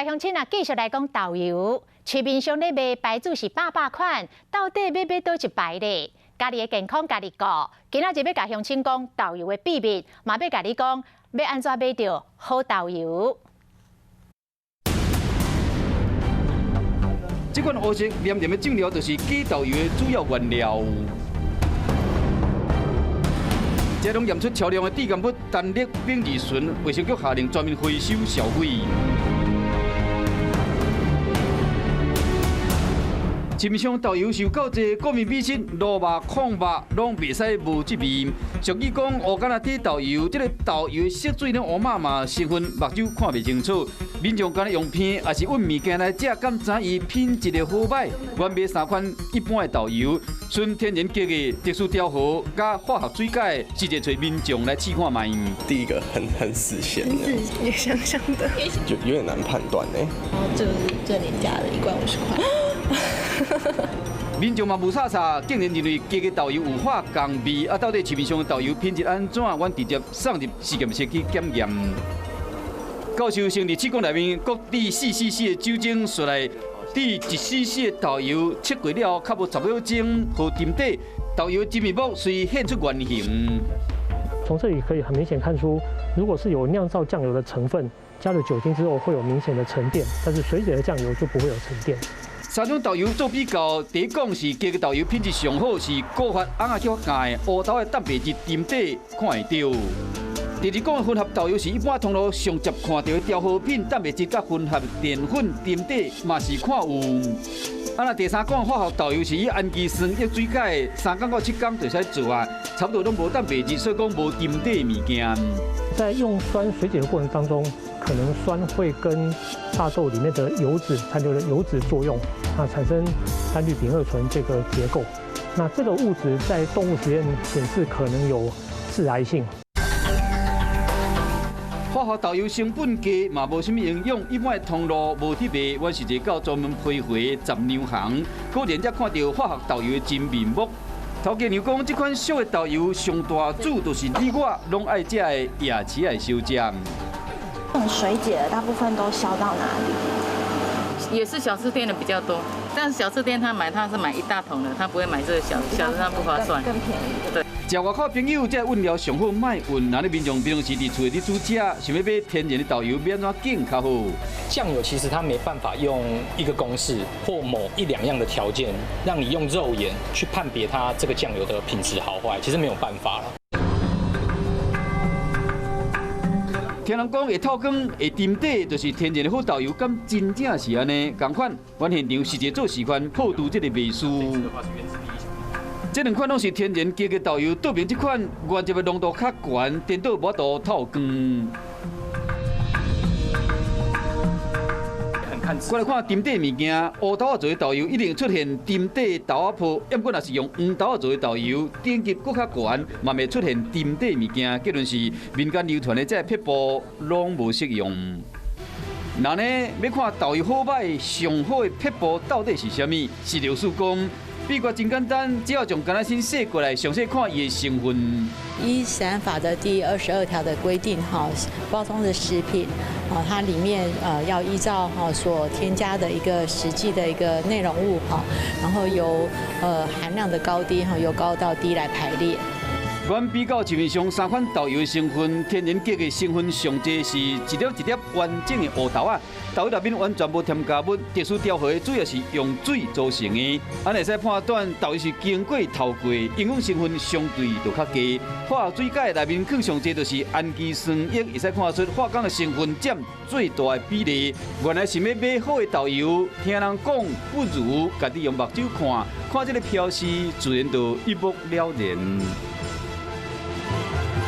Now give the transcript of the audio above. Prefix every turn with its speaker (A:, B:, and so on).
A: 乡亲啊，继续来讲豆油。市面上咧卖牌子是800款，到底买倒一排咧？家己的健康家己顾。今仔日要甲乡亲讲豆油的秘密，嘛要甲你讲要安怎买到好豆油。
B: 这款黑色黏黏的酱料就是假豆油的主要原料。这种验出超量的致癌物单氯丙二醇，卫生局下令全面回收销毁。市面上豆油是有够侪过敏物质，卤肉、控肉拢袂使无这味。俗语讲乌干仔底豆油，这个豆油的色水呢乌麻麻，成分目睭看袂清楚。民众干咧用片，也是问物件来食，敢知伊品质的好歹？原买3款一般的豆油，纯天然结的特殊调和加化学水解，直接找民众来试看卖。
C: 第一个很死咸，
D: 也香香的，
C: 就有点难判断呢。
D: 然后就是最廉价的1罐50块。
B: 民众嘛无查查，竟然认为假的豆油有化工味，到底市面上的豆油品质安怎？阮直接送入实验室去检验。教授先伫试管内面各滴4cc 的酒精出来，滴1cc 的豆油测过了，较无10秒钟，和沉底豆油真面目虽现出原形。
E: 从这里可以很明显看出，如果是有酿造酱油的成分，加了酒精之后会有明显的沉淀，但是水解的酱油就不会有沉淀。
B: 3种豆油做比较，第一讲是假的豆油品质上好，是高发红仔叫干的乌豆的蛋白质沉底看会到。第二讲的混合豆油是一般通路上接看到的调和品，蛋白质甲混合淀粉沉底嘛是看有。第三讲化学豆油是以氨基酸液水解，3天到7天就使做啊，差不多拢无蛋白质，所以讲无沉底的物件。
E: 在用酸水解的过程当中，可能酸会跟大豆里面的油脂残留的油脂作用，产生单氯丙二醇这个结构。那这个物质在动物实验显示可能有致癌性。
B: 化学豆油成本低，嘛无什么营养，一般的通路无伫卖。阮是一个到专门批货的杂粮行，果然才看到化学豆油的真面目。头家娘讲，这款俗的豆油上大主就是你我拢爱食的夜市的小食。
F: 这种水解的大部分都销到哪里？
G: 也是小吃店的比较多，但是小吃店他是买一大桶的，他不会买这个小的，他不划算，
F: 更便宜。
G: 对。
B: 食外口朋友，这问料上好卖运。那你民众平常时伫厝里煮食，想要买天然的豆油，要安怎拣较好？
H: 酱油其实它没办法用一个公式或某1、2样的条件，让你用肉眼去判别它这个酱油的品质好坏，其实没有办法了。
B: 听人讲会透光、会沉底，就是天然的好豆油，敢真正是安尼？同款，阮现场是一个做示范破除这个迷思。这2款拢是天然假的豆油，倒边这款原汁的浓度较悬，颠倒无度透光。过来看沉底物件，乌豆仔做的豆油一定出现沉底豆仔泡，要不若是用黄豆仔做的豆油，等级搁较悬，嘛未出现沉底物件。结论是民间流传的这撇步拢无适用。那呢，要看豆油好歹，上好的撇步到底是啥物？是刘叔公。秘诀真简单，只要将橄榄心洗过来，详细看伊的成分。
I: 依食安法的第22条的规定，包装的食品，它里面要依照所添加的一个实际的一个内容物，然后由含量的高低，由高到低来排列。
B: 阮比较市面上3款豆油的成分，天然假的成分上济是一粒一粒完整的乌豆啊，豆油内面完全无添加物，特殊调和的主要是用水组成的。咱会使判断豆油是经过透过，营养成分相对就较低。化学水解内面更上济就是氨基酸液，会使看出化工的成分占最大的比例。原来是要买好的豆油，听人讲不如家己用目睭看，看这个标示，自然就一目了然。